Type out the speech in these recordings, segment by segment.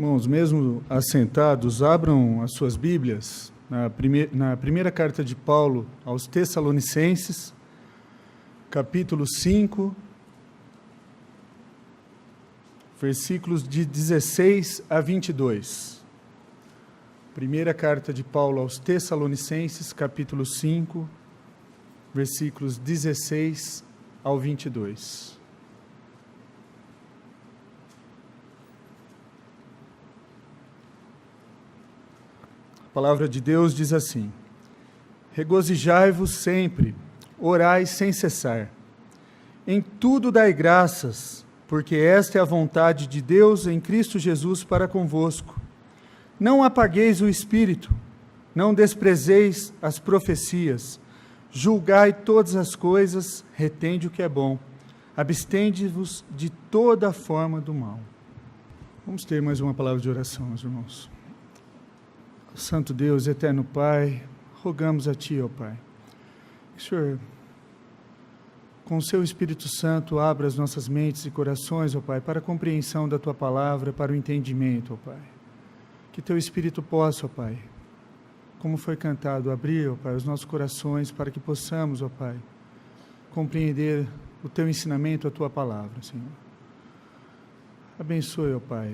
Irmãos, mesmo assentados, abram as suas Bíblias na primeira carta de Paulo aos Tessalonicenses, capítulo 5, versículos de 16 a 22. Primeira carta de Paulo aos Tessalonicenses, capítulo 5, versículos 16 ao 22. A palavra de Deus diz assim: regozijai-vos sempre, orai sem cessar. Em tudo dai graças, porque esta é a vontade de Deus em Cristo Jesus para convosco. Não apagueis o espírito, não desprezeis as profecias, julgai todas as coisas, retende o que é bom, abstende-vos de toda forma do mal. Vamos ter mais uma palavra de oração, meus irmãos. Santo Deus, eterno Pai, rogamos a Ti, ó Pai, que o Senhor, com o Seu Espírito Santo, abra as nossas mentes e corações, ó Pai, para a compreensão da Tua palavra, para o entendimento, ó Pai. Que Teu Espírito possa, ó Pai, como foi cantado, abrir, ó Pai, os nossos corações para que possamos, ó Pai, compreender o Teu ensinamento, a Tua palavra, Senhor. Abençoe, ó Pai,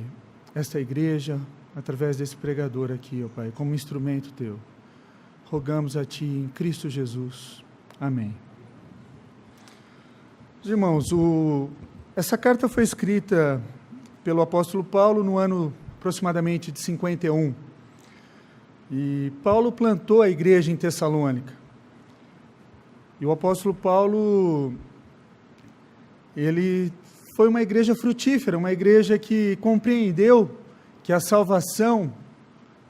esta igreja, através desse pregador aqui, ó Pai, como instrumento Teu. Rogamos a Ti em Cristo Jesus. Amém. Irmãos, essa carta foi escrita pelo apóstolo Paulo no ano aproximadamente de 51. E Paulo plantou a igreja em Tessalônica. E o apóstolo Paulo, ele foi uma igreja frutífera, uma igreja que compreendeu que a salvação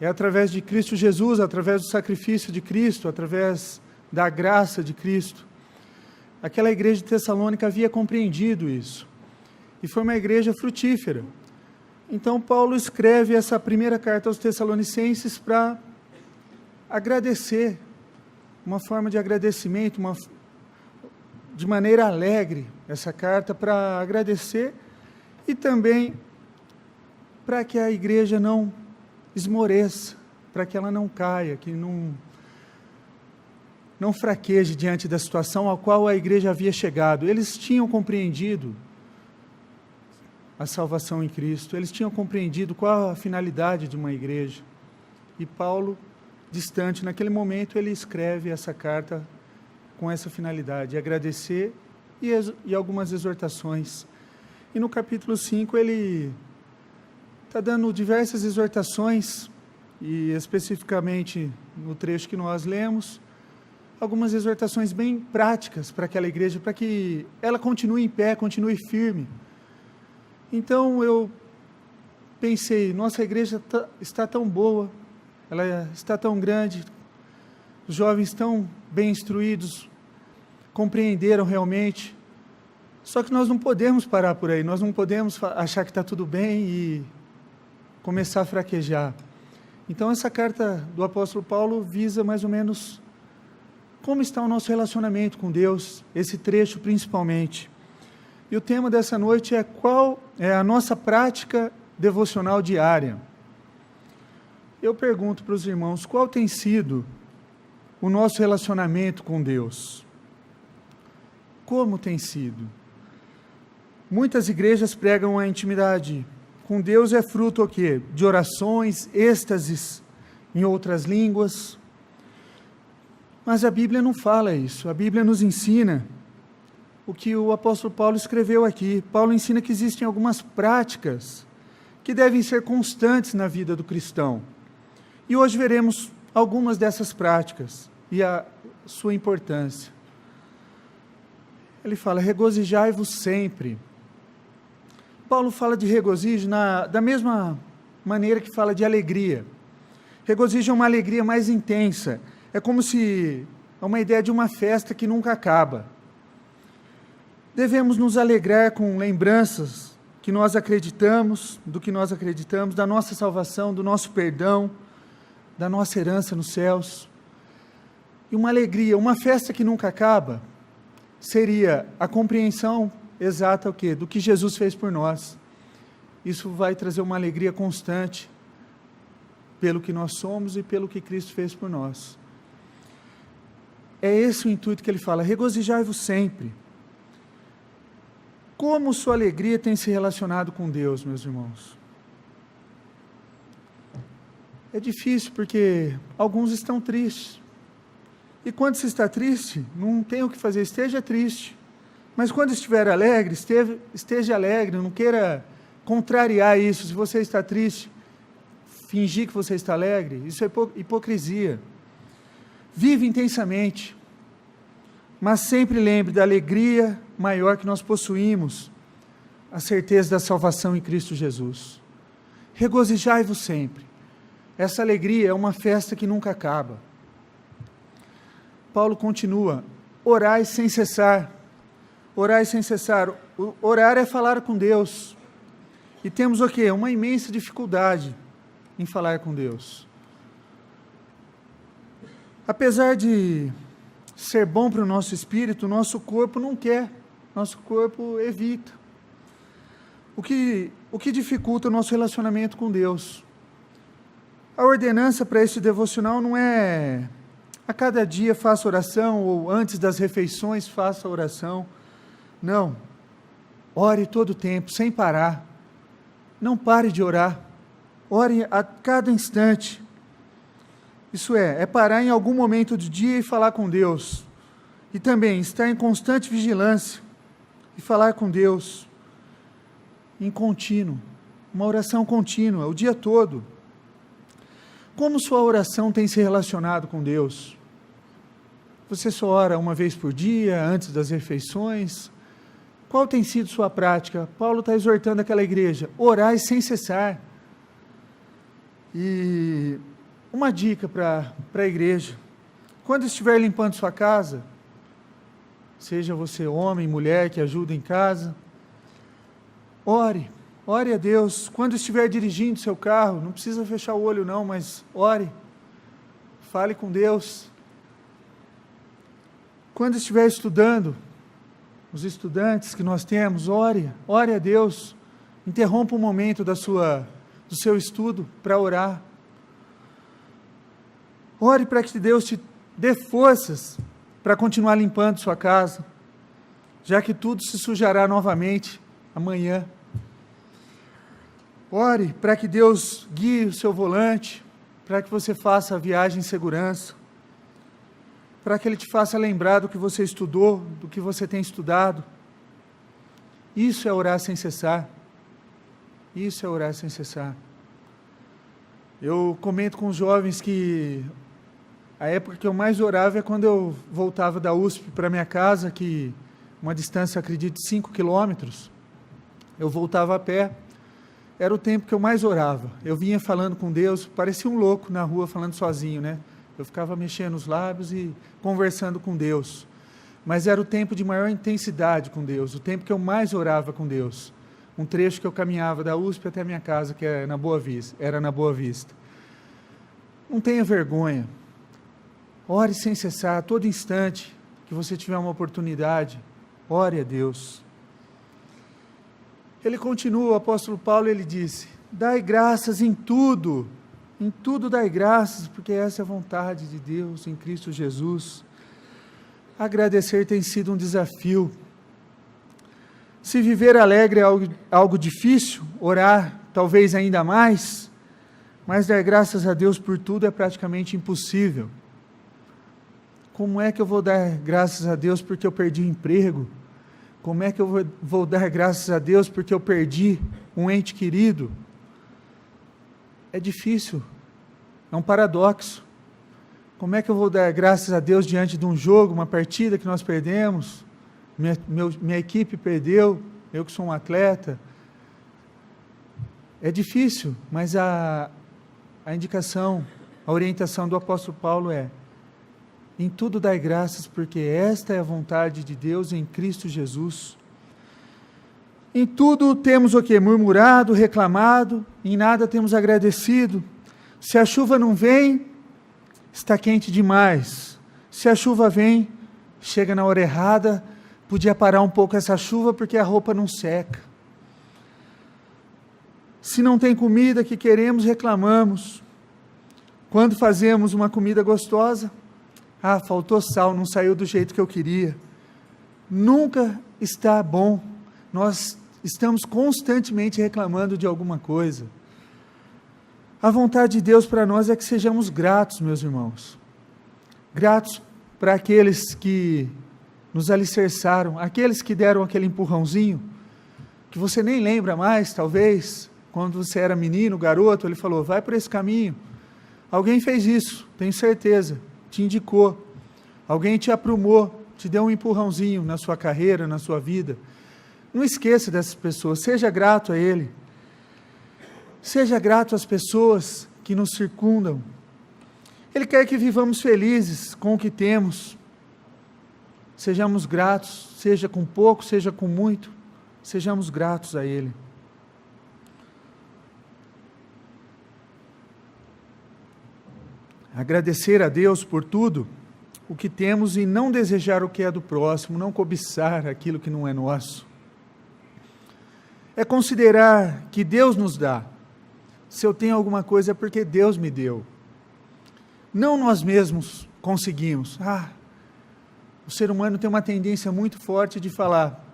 é através de Cristo Jesus, através do sacrifício de Cristo, através da graça de Cristo. Aquela igreja de Tessalônica havia compreendido isso, e foi uma igreja frutífera. Então Paulo escreve essa primeira carta aos Tessalonicenses para agradecer, uma forma de agradecimento, de maneira alegre, essa carta para agradecer, e também para que a igreja não esmoreça, para que ela não caia, que não fraqueje diante da situação a qual a igreja havia chegado. Eles tinham compreendido a salvação em Cristo, eles tinham compreendido qual a finalidade de uma igreja. E Paulo, distante, naquele momento, ele escreve essa carta com essa finalidade, agradecer e algumas exortações. E no capítulo 5 ele está dando diversas exortações, e especificamente no trecho que nós lemos, algumas exortações bem práticas para aquela igreja, para que ela continue em pé, continue firme. Então eu pensei, nossa igreja está tão boa, ela está tão grande, os jovens estão bem instruídos, compreenderam realmente, só que nós não podemos parar por aí, nós não podemos achar que está tudo bem e começar a fraquejar. Então essa carta do apóstolo Paulo visa mais ou menos como está o nosso relacionamento com Deus, esse trecho principalmente. E o tema dessa noite é qual é a nossa prática devocional diária. Eu pergunto para os irmãos, qual tem sido o nosso relacionamento com Deus? Como tem sido? Muitas igrejas pregam a intimidade com Deus é fruto o quê? De orações, êxtases em outras línguas. Mas a Bíblia não fala isso. A Bíblia nos ensina o que o apóstolo Paulo escreveu aqui. Paulo ensina que existem algumas práticas que devem ser constantes na vida do cristão. E hoje veremos algumas dessas práticas e a sua importância. Ele fala, regozijai-vos sempre. Paulo fala de regozijo da mesma maneira que fala de alegria. Regozijo é uma alegria mais intensa. É como se é uma ideia de uma festa que nunca acaba. Devemos nos alegrar com lembranças que nós acreditamos, do que nós acreditamos, da nossa salvação, do nosso perdão, da nossa herança nos céus. E uma alegria, uma festa que nunca acaba, seria a compreensão exata o quê? Do que Jesus fez por nós. isso vai trazer uma alegria constante pelo que nós somos e pelo que Cristo fez por nós. É esse o intuito que ele fala, regozijai-vos sempre. Como sua alegria tem se relacionado com Deus, meus irmãos? É difícil porque alguns estão tristes. E quando se está triste, não tem o que fazer, esteja triste. Mas quando estiver alegre, esteja alegre, não queira contrariar isso. Se você está triste, fingir que você está alegre, isso é hipocrisia. Vive intensamente, mas sempre lembre da alegria maior que nós possuímos, a certeza da salvação em Cristo Jesus. Regozijai-vos sempre. Essa alegria é uma festa que nunca acaba. Paulo continua, orai sem cessar. Orai sem cessar. Orar é falar com Deus. E temos o quê? Uma imensa dificuldade em falar com Deus. Apesar de ser bom para o nosso espírito, o nosso corpo não quer, nosso corpo evita. O que dificulta o nosso relacionamento com Deus? A ordenança para este devocional não é a cada dia faça oração, ou antes das refeições faça oração. Não. Ore todo o tempo, sem parar. Não pare de orar. Ore a cada instante. Isso é parar em algum momento do dia e falar com Deus. E também estar em constante vigilância e falar com Deus em contínuo. Uma oração contínua, o dia todo. Como sua oração tem se relacionado com Deus? Você só ora uma vez por dia, antes das refeições? Qual tem sido sua prática? Paulo está exortando aquela igreja, orai sem cessar. E uma dica para a igreja, quando estiver limpando sua casa, seja você homem, mulher que ajuda em casa, ore a Deus. Quando estiver dirigindo seu carro, não precisa fechar o olho não, mas ore, fale com Deus. Quando estiver estudando, os estudantes que nós temos, ore a Deus, interrompa um momento do seu estudo para orar. Ore para que Deus te dê forças para continuar limpando sua casa, já que tudo se sujará novamente amanhã. Ore para que Deus guie o seu volante, para que você faça a viagem em segurança, para que Ele te faça lembrar do que você estudou, do que você tem estudado. Isso é orar sem cessar. Isso é orar sem cessar. Eu comento com os jovens que a época que eu mais orava é quando eu voltava da USP para minha casa, que uma distância, acredito, de 5 quilômetros. Eu voltava a pé. Era o tempo que eu mais orava. Eu vinha falando com Deus, parecia um louco na rua falando sozinho, né? Eu ficava mexendo os lábios e conversando com Deus. Mas era o tempo de maior intensidade com Deus, o tempo que eu mais orava com Deus. Um trecho que eu caminhava da USP até a minha casa, que era na Boa Vista. Não tenha vergonha. Ore sem cessar, a todo instante que você tiver uma oportunidade, ore a Deus. Ele continua, o apóstolo Paulo, ele disse, dai graças em tudo dai graças, porque essa é a vontade de Deus em Cristo Jesus. Agradecer tem sido um desafio. Se viver alegre é algo difícil, orar talvez ainda mais, mas dar graças a Deus por tudo é praticamente impossível. Como é que eu vou dar graças a Deus porque eu perdi o emprego? Como é que eu vou dar graças a Deus porque eu perdi um ente querido? É difícil, é um paradoxo. Como é que eu vou dar graças a Deus diante de um jogo, uma partida que nós perdemos? Minha equipe perdeu, eu que sou um atleta. É difícil, mas a indicação, a orientação do apóstolo Paulo é: em tudo dai graças, porque esta é a vontade de Deus em Cristo Jesus. Em tudo temos o quê? Murmurado, reclamado, em nada temos agradecido. Se a chuva não vem, está quente demais. Se a chuva vem, chega na hora errada, podia parar um pouco essa chuva porque a roupa não seca. Se não tem comida que queremos, reclamamos. Quando fazemos uma comida gostosa, faltou sal, não saiu do jeito que eu queria. Nunca está bom. Nós estamos constantemente reclamando de alguma coisa. A vontade de Deus para nós é que sejamos gratos, meus irmãos. Gratos para aqueles que nos alicerçaram, aqueles que deram aquele empurrãozinho, que você nem lembra mais, talvez, quando você era menino, garoto, ele falou, vai por esse caminho. Alguém fez isso, tenho certeza, te indicou. Alguém te aprumou, te deu um empurrãozinho na sua carreira, na sua vida. Não esqueça dessas pessoas, seja grato a Ele. Seja grato às pessoas que nos circundam. Ele quer que vivamos felizes com o que temos. Sejamos gratos, seja com pouco, seja com muito. Sejamos gratos a Ele. Agradecer a Deus por tudo o que temos e não desejar o que é do próximo, não cobiçar aquilo que não é nosso. É considerar que Deus nos dá. Se eu tenho alguma coisa é porque Deus me deu. Não nós mesmos conseguimos. O ser humano tem uma tendência muito forte de falar,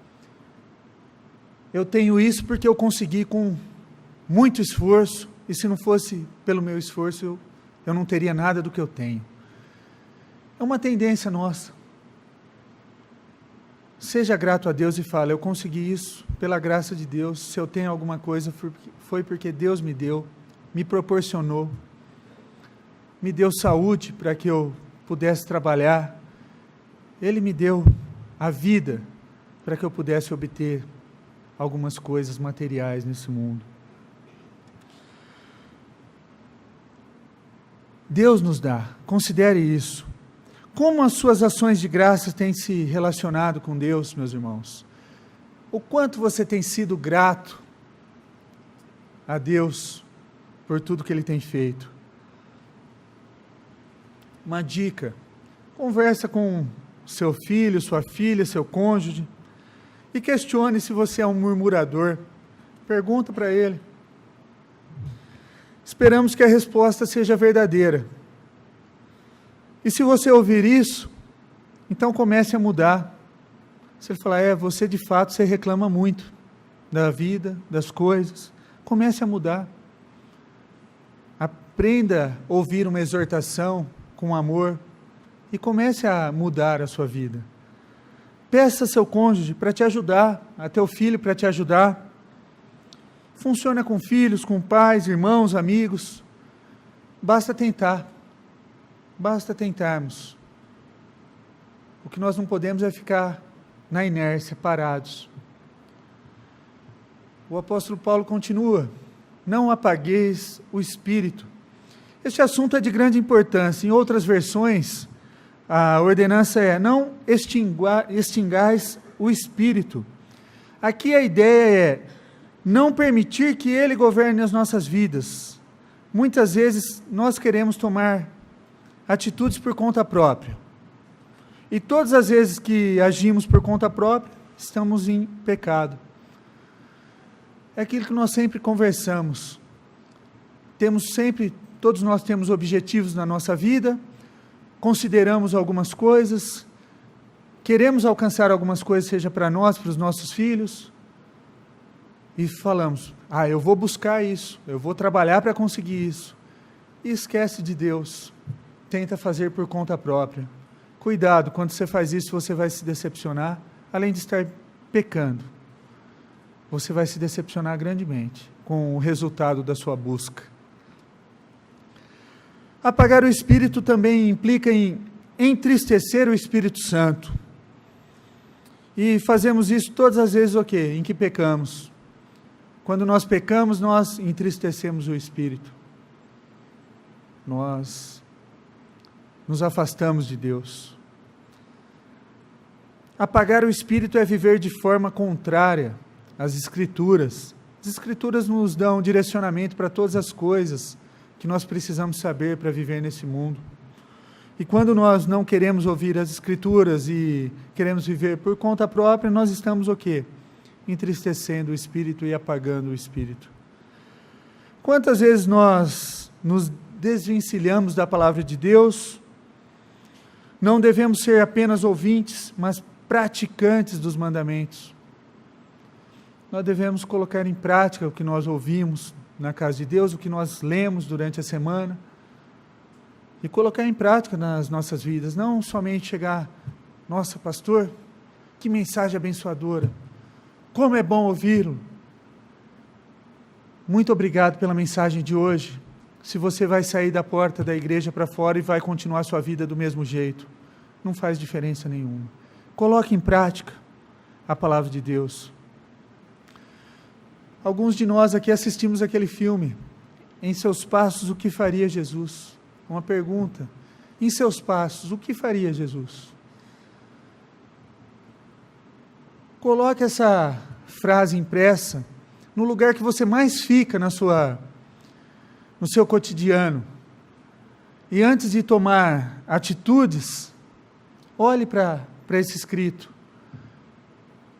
eu tenho isso porque eu consegui com muito esforço, e se não fosse pelo meu esforço, eu não teria nada do que eu tenho. É uma tendência nossa. Seja grato a Deus e fale, eu consegui isso pela graça de Deus. Se eu tenho alguma coisa, foi porque Deus me deu, me proporcionou, me deu saúde para que eu pudesse trabalhar. Ele me deu a vida para que eu pudesse obter algumas coisas materiais nesse mundo. Deus nos dá, considere isso. Como as suas ações de graça têm se relacionado com Deus, meus irmãos? O quanto você tem sido grato a Deus por tudo que Ele tem feito? Uma dica, conversa com seu filho, sua filha, seu cônjuge, e questione se você é um murmurador. Pergunta para ele. Esperamos que a resposta seja verdadeira. E se você ouvir isso, então comece a mudar. Se ele falar, você de fato, você reclama muito da vida, das coisas, comece a mudar. Aprenda a ouvir uma exortação com amor e comece a mudar a sua vida. Peça a seu cônjuge para te ajudar, a teu filho para te ajudar. Funciona com filhos, com pais, irmãos, amigos. Basta tentar. Basta tentarmos. O que nós não podemos é ficar na inércia, parados. O apóstolo Paulo continua, não apagueis o espírito. Este assunto é de grande importância. Em outras versões, a ordenança é, não extingais o espírito. Aqui a ideia é, não permitir que ele governe as nossas vidas. Muitas vezes nós queremos tomar atitudes por conta própria. E todas as vezes que agimos por conta própria, estamos em pecado. É aquilo que nós sempre conversamos. Todos nós temos objetivos na nossa vida, consideramos algumas coisas, queremos alcançar algumas coisas, seja para nós, para os nossos filhos, e falamos, eu vou buscar isso, eu vou trabalhar para conseguir isso, e esquece de Deus, tenta fazer por conta própria. Cuidado, quando você faz isso, você vai se decepcionar, além de estar pecando, você vai se decepcionar grandemente com o resultado da sua busca. Apagar o Espírito também implica em entristecer o Espírito Santo. E fazemos isso todas as vezes em que pecamos. Quando nós pecamos, nós entristecemos o Espírito. Nós nos afastamos de Deus. Apagar o Espírito é viver de forma contrária às Escrituras. As Escrituras nos dão direcionamento para todas as coisas que nós precisamos saber para viver nesse mundo. E quando nós não queremos ouvir as Escrituras e queremos viver por conta própria, nós estamos entristecendo o Espírito e apagando o Espírito. Quantas vezes nós nos desvencilhamos da palavra de Deus? Não devemos ser apenas ouvintes, mas praticantes dos mandamentos. Nós devemos colocar em prática o que nós ouvimos na casa de Deus, o que nós lemos durante a semana, e colocar em prática nas nossas vidas, não somente chegar, nossa, pastor, que mensagem abençoadora, como é bom ouvi-lo. Muito obrigado pela mensagem de hoje. Se você vai sair da porta da igreja para fora e vai continuar sua vida do mesmo jeito, não faz diferença nenhuma. Coloque em prática a palavra de Deus. Alguns de nós aqui assistimos aquele filme, Em Seus Passos, o que faria Jesus? Uma pergunta, em seus passos, o que faria Jesus? Coloque essa frase impressa no lugar que você mais fica no seu cotidiano. E antes de tomar atitudes, olhe para esse escrito.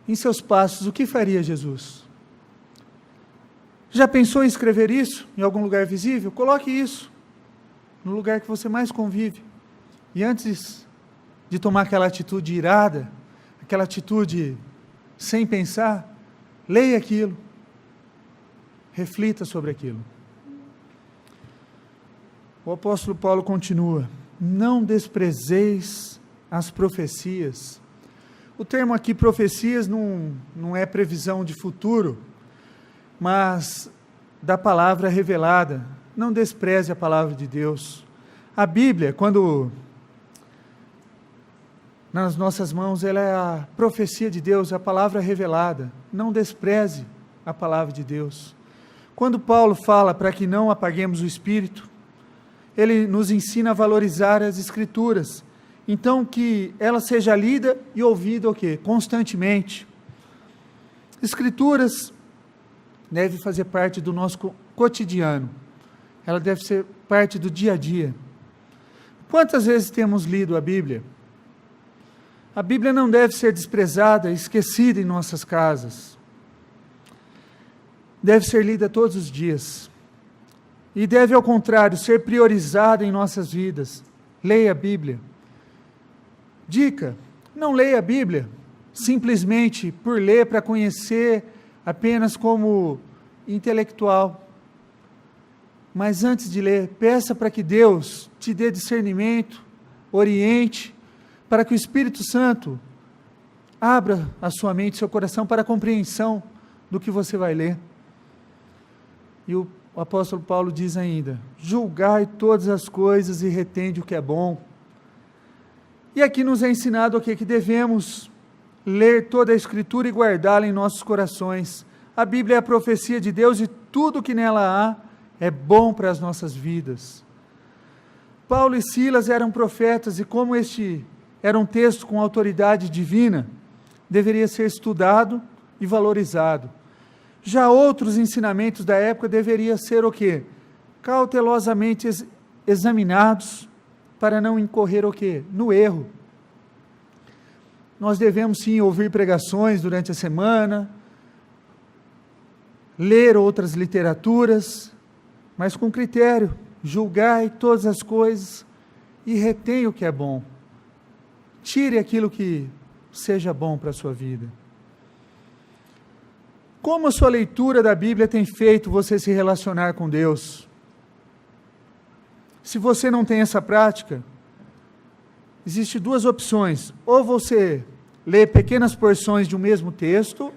Em seus passos, o que faria Jesus? Já pensou em escrever isso em algum lugar visível? Coloque isso no lugar que você mais convive. E antes de tomar aquela atitude irada, aquela atitude sem pensar, leia aquilo. Reflita sobre aquilo. O apóstolo Paulo continua: não desprezeis as profecias. O termo aqui, profecias, não é previsão de futuro, mas da palavra revelada. Não despreze a palavra de Deus. A Bíblia, quando nas nossas mãos, ela é a profecia de Deus, a palavra revelada. Não despreze a palavra de Deus. Quando Paulo fala para que não apaguemos o Espírito, ele nos ensina a valorizar as Escrituras. Então, que ela seja lida e ouvida o quê? Constantemente. Escrituras devem fazer parte do nosso cotidiano. Ela deve ser parte do dia a dia. Quantas vezes temos lido a Bíblia? A Bíblia não deve ser desprezada, esquecida em nossas casas. Deve ser lida todos os dias. E deve, ao contrário, ser priorizada em nossas vidas. Leia a Bíblia. Dica: não leia a Bíblia simplesmente por ler, para conhecer apenas como intelectual. Mas antes de ler, peça para que Deus te dê discernimento, oriente, para que o Espírito Santo abra a sua mente, seu coração para a compreensão do que você vai ler. E o apóstolo Paulo diz ainda: julgai todas as coisas e retende o que é bom. E aqui nos é ensinado que devemos ler toda a Escritura e guardá-la em nossos corações. A Bíblia é a profecia de Deus e tudo que nela há é bom para as nossas vidas. Paulo e Silas eram profetas e como este era um texto com autoridade divina, deveria ser estudado e valorizado. Já outros ensinamentos da época deveriam ser o quê? Cautelosamente examinados para não incorrer o quê? No erro. Nós devemos sim ouvir pregações durante a semana, ler outras literaturas, mas com critério. Julgai todas as coisas e retém o que é bom. Tire aquilo que seja bom para a sua vida. Como a sua leitura da Bíblia tem feito você se relacionar com Deus? Se você não tem essa prática, existem duas opções: ou você lê pequenas porções de um mesmo texto,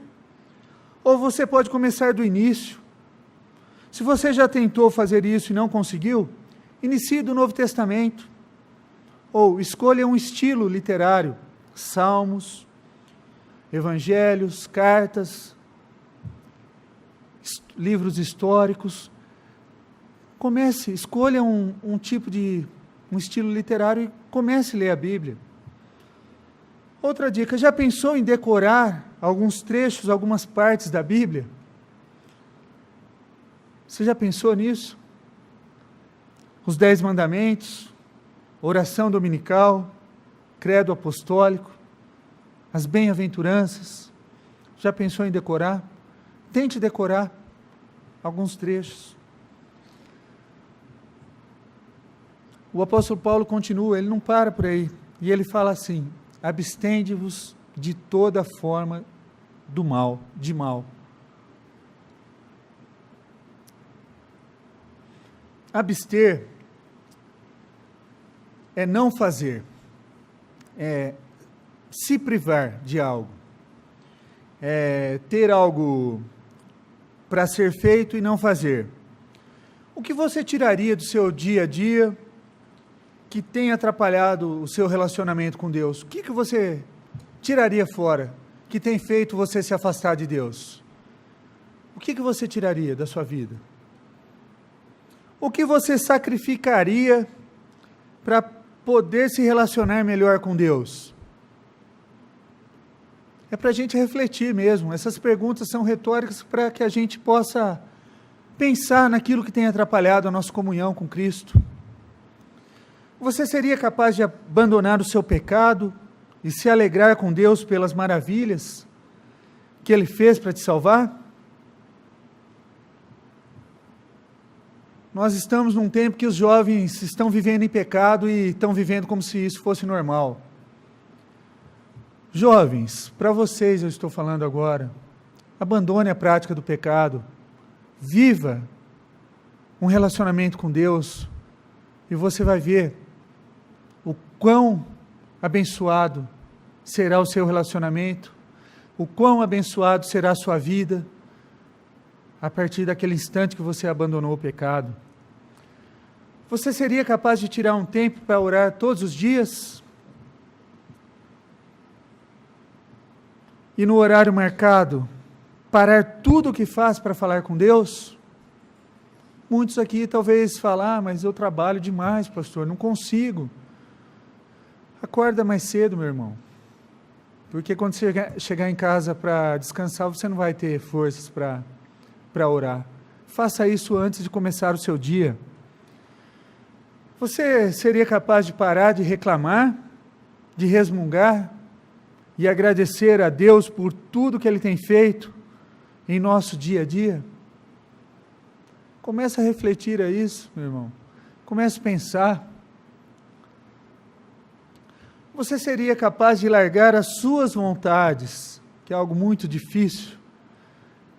ou você pode começar do início. Se você já tentou fazer isso e não conseguiu, inicie do Novo Testamento, ou escolha um estilo literário, salmos, evangelhos, cartas, livros históricos. Escolha um tipo de um estilo literário e comece a ler a Bíblia. Outra dica: já pensou em decorar alguns trechos, algumas partes da Bíblia? Você já pensou nisso? Os 10 mandamentos, oração dominical, credo apostólico, as bem-aventuranças. Já pensou em decorar? Tente decorar alguns trechos. o apóstolo Paulo continua, ele não para por aí, e ele fala assim: abstende-vos de toda forma do mal, de mal. Abster é não fazer, é se privar de algo, é ter algo para ser feito e não fazer. O que você tiraria do seu dia a dia que tem atrapalhado o seu relacionamento com Deus? O que você tiraria fora que tem feito você se afastar de Deus? O que você tiraria da sua vida? O que você sacrificaria para poder se relacionar melhor com Deus? É para a gente refletir mesmo. Essas perguntas são retóricas para que a gente possa pensar naquilo que tem atrapalhado a nossa comunhão com Cristo. Você seria capaz de abandonar o seu pecado e se alegrar com Deus pelas maravilhas que Ele fez para te salvar? Nós estamos num tempo que os jovens estão vivendo em pecado e estão vivendo como se isso fosse normal. Jovens, para vocês eu estou falando agora, abandone a prática do pecado, viva um relacionamento com Deus e você vai ver o quão abençoado será o seu relacionamento, o quão abençoado será a sua vida a partir daquele instante que você abandonou o pecado. Você seria capaz de tirar um tempo para orar todos os dias? E no horário marcado, parar tudo o que faz para falar com Deus? Muitos aqui talvez falam: mas eu trabalho demais, pastor, não consigo. Acorda mais cedo, meu irmão, porque quando você chegar em casa para descansar, você não vai ter forças para orar. Faça isso antes de começar o seu dia. Você seria capaz de parar de reclamar, de resmungar e agradecer a Deus por tudo que Ele tem feito em nosso dia a dia? Comece a refletir a isso, meu irmão. Comece a pensar. Você seria capaz de largar as suas vontades, que é algo muito difícil,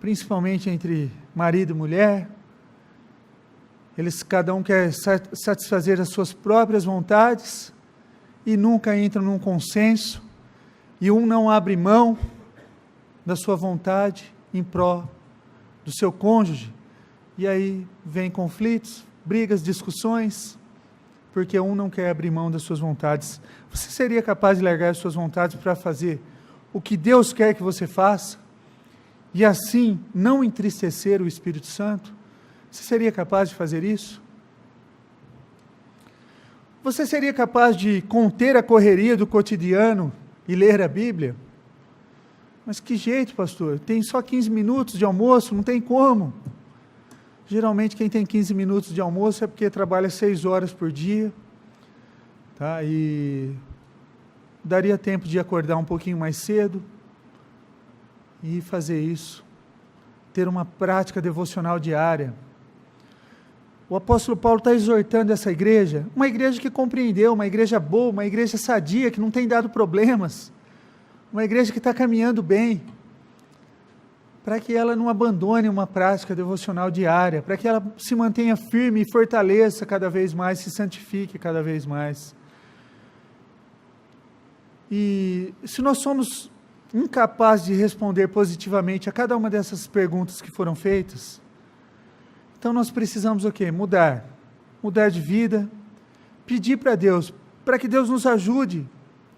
principalmente entre marido e mulher. Cada um quer satisfazer as suas próprias vontades e nunca entram num consenso, e um não abre mão da sua vontade em pró do seu cônjuge, e aí vem conflitos, brigas, discussões, porque um não quer abrir mão das suas vontades. Você seria capaz de largar as suas vontades para fazer o que Deus quer que você faça, e assim não entristecer o Espírito Santo? Você seria capaz de fazer isso? Você seria capaz de conter a correria do cotidiano e ler a Bíblia? Mas que jeito, pastor? Tem só 15 minutos de almoço, não tem como. Geralmente quem tem 15 minutos de almoço é porque trabalha 6 horas por dia, tá? E daria tempo de acordar um pouquinho mais cedo e fazer isso. Ter uma prática devocional diária. O apóstolo Paulo está exortando essa igreja, uma igreja que compreendeu, uma igreja boa, uma igreja sadia, que não tem dado problemas, uma igreja que está caminhando bem, para que ela não abandone uma prática devocional diária, para que ela se mantenha firme e fortaleça cada vez mais, se santifique cada vez mais. E se nós somos incapazes de responder positivamente a cada uma dessas perguntas que foram feitas, então nós precisamos o quê? Mudar de vida, pedir para Deus, para que Deus nos ajude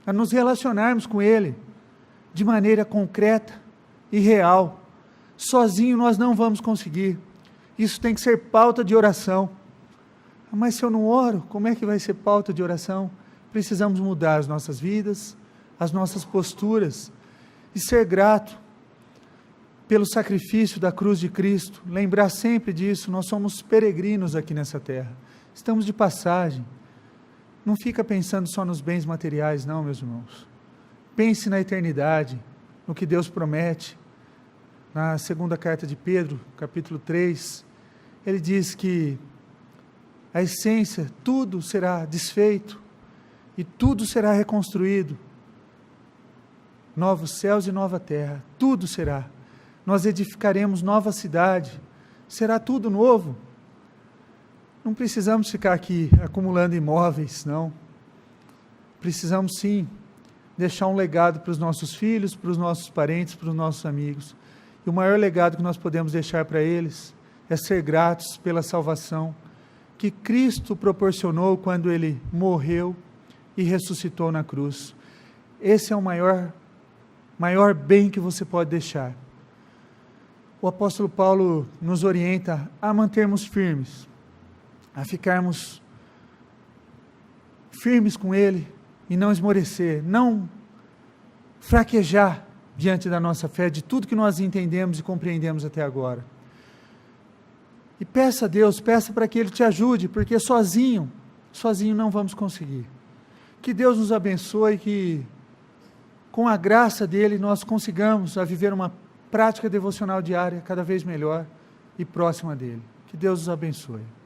a nos relacionarmos com Ele, de maneira concreta e real. Sozinho nós não vamos conseguir, isso tem que ser pauta de oração. Mas se eu não oro, como é que vai ser pauta de oração? Precisamos mudar as nossas vidas, as nossas posturas, e ser grato pelo sacrifício da cruz de Cristo, lembrar sempre disso. Nós somos peregrinos aqui nessa terra, estamos de passagem. Não fica pensando só nos bens materiais, não, meus irmãos. Pense na eternidade, no que Deus promete. Na segunda carta de Pedro, capítulo 3, ele diz que a essência, tudo será desfeito e tudo será reconstruído. Novos céus e nova terra, tudo será. Nós edificaremos nova cidade, será tudo novo. Não precisamos ficar aqui acumulando imóveis, não. Precisamos sim deixar um legado para os nossos filhos, para os nossos parentes, para os nossos amigos. E o maior legado que nós podemos deixar para eles é ser gratos pela salvação que Cristo proporcionou quando Ele morreu e ressuscitou na cruz. Esse é o maior bem que você pode deixar. O apóstolo Paulo nos orienta a mantermos firmes, a ficarmos firmes com Ele e não esmorecer, não fraquejar diante da nossa fé, de tudo que nós entendemos e compreendemos até agora. E peça a Deus, peça para que Ele te ajude, porque sozinho não vamos conseguir. Que Deus nos abençoe, que com a graça dEle nós consigamos a viver uma prática devocional diária cada vez melhor e próxima dEle. Que Deus nos abençoe.